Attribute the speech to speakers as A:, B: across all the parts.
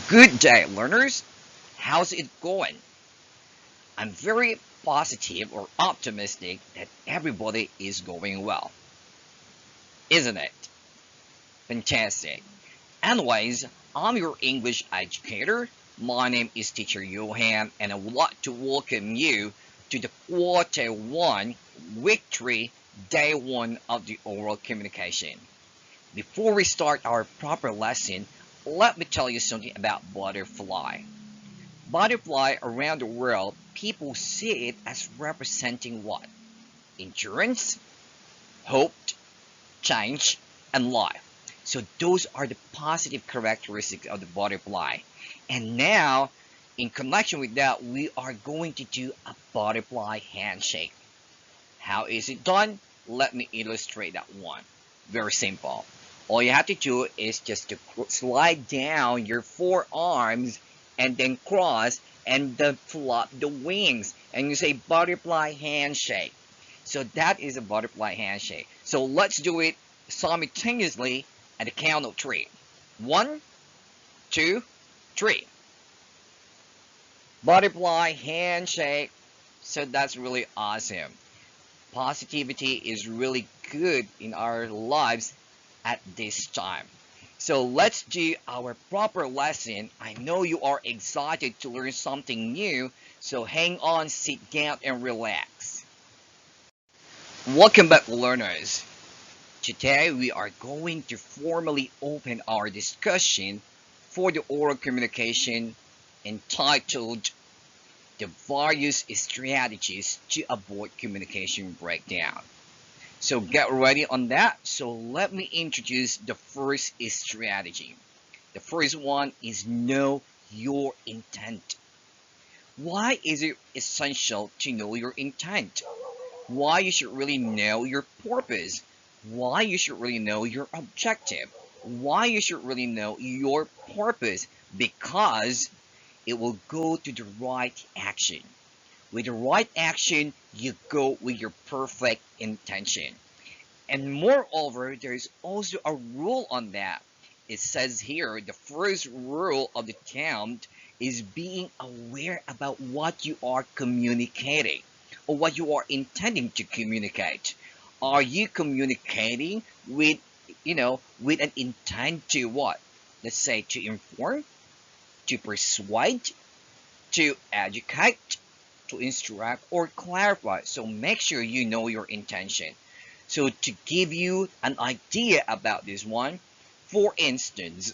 A: Good day, learners. How's it going? I'm very positive or optimistic that everybody is going well, isn't it? Fantastic. Anyways, I'm your English educator. My name is Teacher Johan, and I would like to welcome you to the Quarter 1, Week 3, Day 1 of the oral communication. Before we start our proper lesson, let me tell you something about butterfly. Butterfly around the world, people see it as representing what? Endurance, hope, change, and life. So those are the positive characteristics of the butterfly. And now, in connection with that, we are going to do a butterfly handshake. How is it done? Let me illustrate that one. Very simple. All you have to do is just to slide down your forearms and then cross and then flop the wings and you say butterfly handshake. So that is a butterfly handshake. So let's do it simultaneously at the count of three. One, two, three. Butterfly handshake. So that's really awesome. Positivity is really good in our lives at this time. So let's do our proper lesson. I know you are excited to learn something new, so hang on, sit down, and relax. Welcome back, learners. Today we are going to formally open our discussion for the oral communication entitled The Various Strategies to Avoid Communication Breakdown. So get ready on that. So let me introduce the first strategy. The first one is know your intent. Why is it essential to know your intent? Why you should really know your purpose? Why you should really know your objective? Why you should really know your purpose? Because it will go to the right action. With the right action, you go with your perfect intention. And moreover, there's also a rule on that. It says here the first rule of the count is being aware about what you are communicating or what you are intending to communicate. Are you communicating with, with an intent to what? Let's say to inform, to persuade, to educate, to instruct, or clarify. So make sure you know your intention. So to give you an idea about this one, for instance,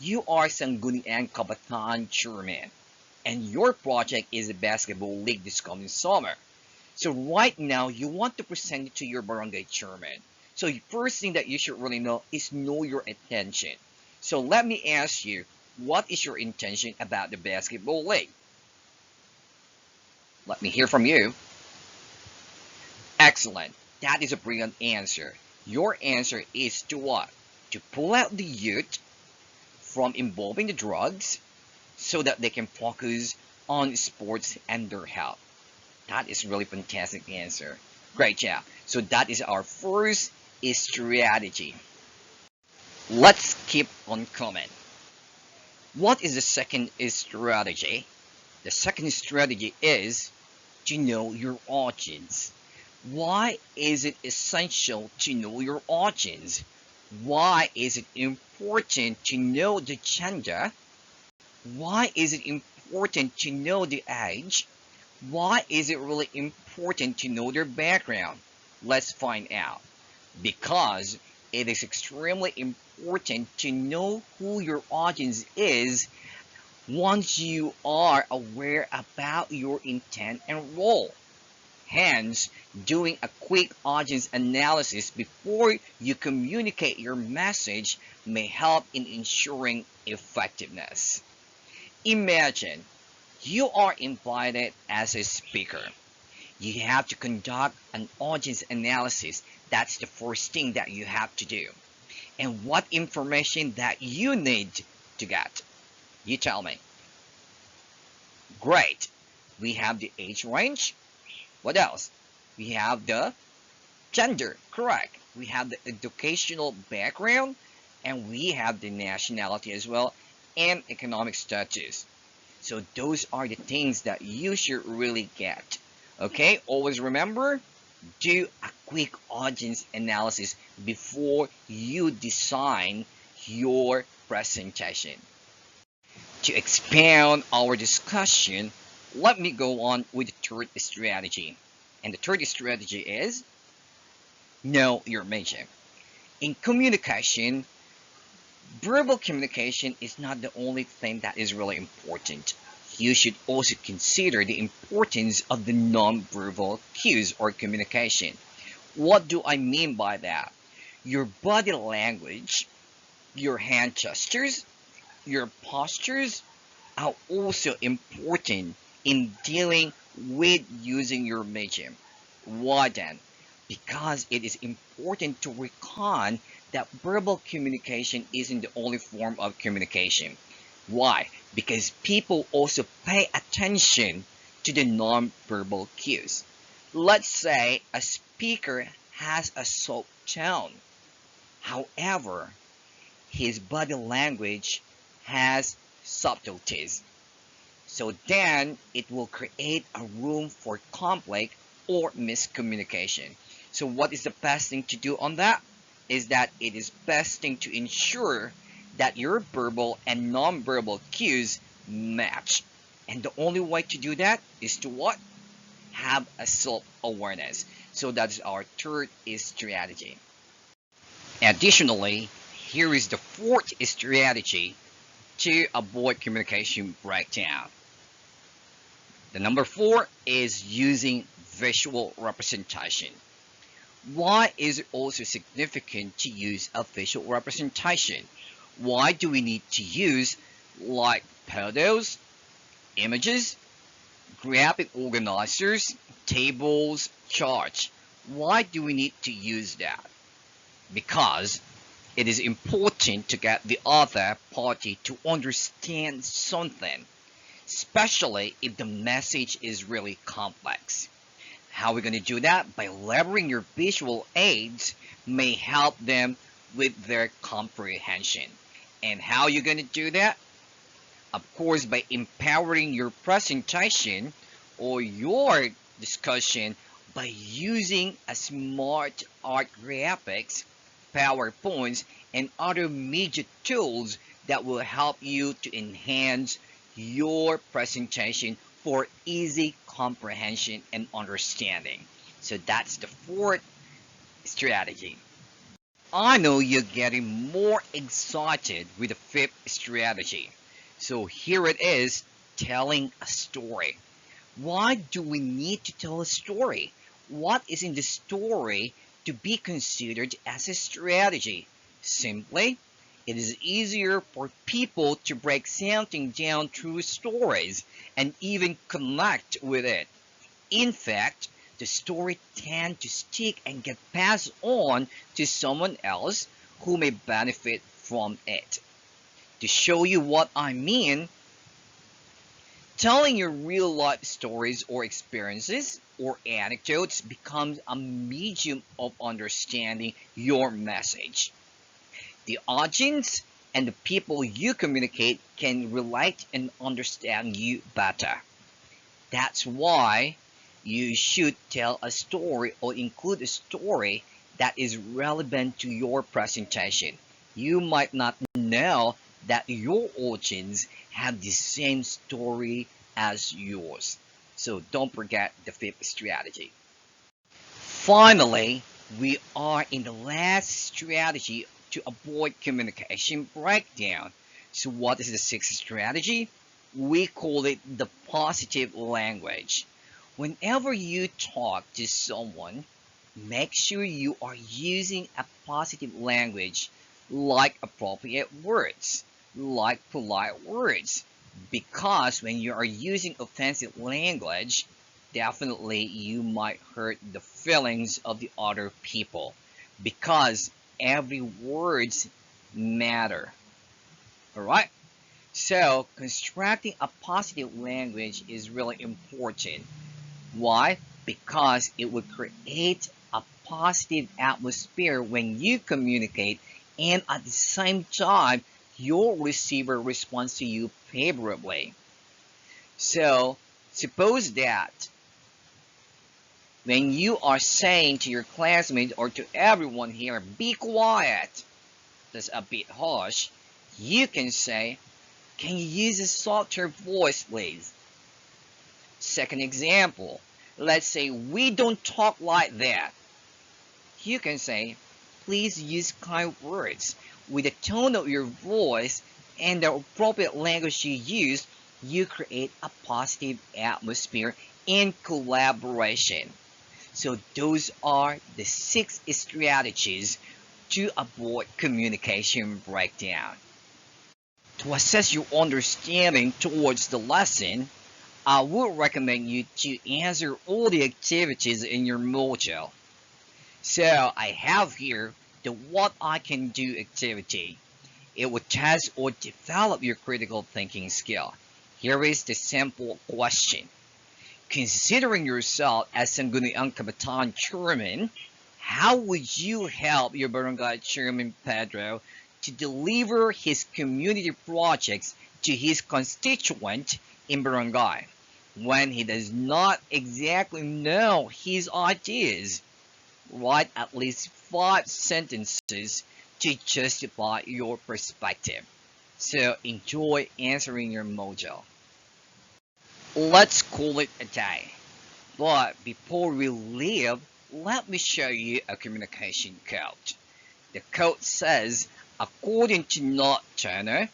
A: you are Sangguniang Kabataan chairman, and your project is a basketball league this coming summer. So right now, you want to present it to your barangay chairman. So the first thing that you should really know is know your intention. So let me ask you, what is your intention about the basketball league? Let me hear from you. Excellent. That is a brilliant answer. Your answer is to what? To pull out the youth from involving the drugs so that they can focus on sports and their health. That is really fantastic answer. Great job. So that is our first strategy. Let's keep on coming. What is the second strategy? The second strategy is to know your audience. Why is it essential to know your audience? Why is it important to know the gender? Why is it important to know the age? Why is it really important to know their background? Let's find out. Because it is extremely important to know who your audience is once you are aware about your intent and role. Hence, doing a quick audience analysis before you communicate your message may help in ensuring effectiveness. Imagine you are invited as a speaker. You have to conduct an audience analysis. That's the first thing that you have to do. And what information that you need to get? You tell me. Great. We have the age range. What else? We have the gender, correct. We have the educational background and we have the nationality as well. and economic status. So those are the things that you should really get. Okay, always remember, do a quick audience analysis before you design your presentation. To expand our discussion, let me go on with the third strategy. And the third strategy is know your medium. In communication, verbal communication is not the only thing that is really important. You should also consider the importance of the non-verbal cues or communication. What do I mean by that? Your body language, your hand gestures, your postures are also important in dealing with using your medium. Why then? Because it is important to reckon that verbal communication isn't the only form of communication. Why? Because people also pay attention to the non-verbal cues. Let's say a speaker has a soft tone. However, his body language has subtleties. So then it will create a room for conflict or miscommunication. So what is the best thing to do on that? Is that it is best thing to ensure that your verbal and non-verbal cues match. And the only way to do that is to what? Have a self-awareness. So that's our third strategy. Additionally, here is the fourth strategy to avoid communication breakdown. The number four is using visual representation. Why is it also significant to use a visual representation? Why do we need to use like photos, images, graphic organizers, tables, charts? Why do we need to use that? Because it is important to get the other party to understand something, especially if the message is really complex. How are we going to do that? By leveraging your visual aids may help them with their comprehension. And how are you going to do that? Of course, by empowering your presentation or your discussion by using a smart art graphics, PowerPoints, and other media tools that will help you to enhance your presentation for easy comprehension and understanding. So that's the fourth strategy. I know you're getting more excited with the fifth strategy. So here it is, telling a story. Why do we need to tell a story? What is in the story to be considered as a strategy? Simply, it is easier for people to break something down through stories and even connect with it. In fact, the story tends to stick and get passed on to someone else who may benefit from it. To show you what I mean, telling your real life stories or experiences or anecdotes becomes a medium of understanding your message. The audience and the people you communicate can relate and understand you better. That's why you should tell a story or include a story that is relevant to your presentation. You might not know that your audience have the same story as yours. So don't forget the fifth strategy. Finally, we are in the last strategy to avoid communication breakdown. So what is the sixth strategy? We call it the positive language. Whenever you talk to someone, make sure you are using a positive language like appropriate words, like polite words. Because when you are using offensive language, definitely you might hurt the feelings of the other people. Because every words matter. Alright? So constructing a positive language is really important. Why? Because it will create a positive atmosphere when you communicate and at the same time your receiver responds to you favorably. So, suppose that when you are saying to your classmates or to everyone here, be quiet, that's a bit harsh, you can say, can you use a softer voice, please? Second example, let's say we don't talk like that. You can say, please use kind words. With the tone of your voice and the appropriate language you use, you create a positive atmosphere in collaboration. So those are the 6 strategies to avoid communication breakdown. To assess your understanding towards the lesson, I would recommend you to answer all the activities in your module. So I have here the what I can do activity. It will test or develop your critical thinking skill. Here is the simple question. Considering yourself as Sangguniang Kabataan Chairman, how would you help your barangay chairman Pedro to deliver his community projects to his constituent in barangay when he does not exactly know his ideas? Write at least 5 sentences to justify your perspective. So enjoy answering your module. Let's call it a day. But before we leave, let me show you a communication code. The code says, according to Nat Turner,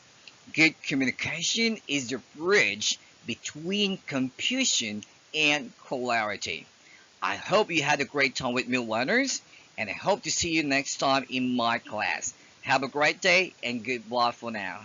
A: good communication is the bridge between confusion and clarity. I hope you had a great time with me, learners, and I hope to see you next time in my class. Have a great day and goodbye for now.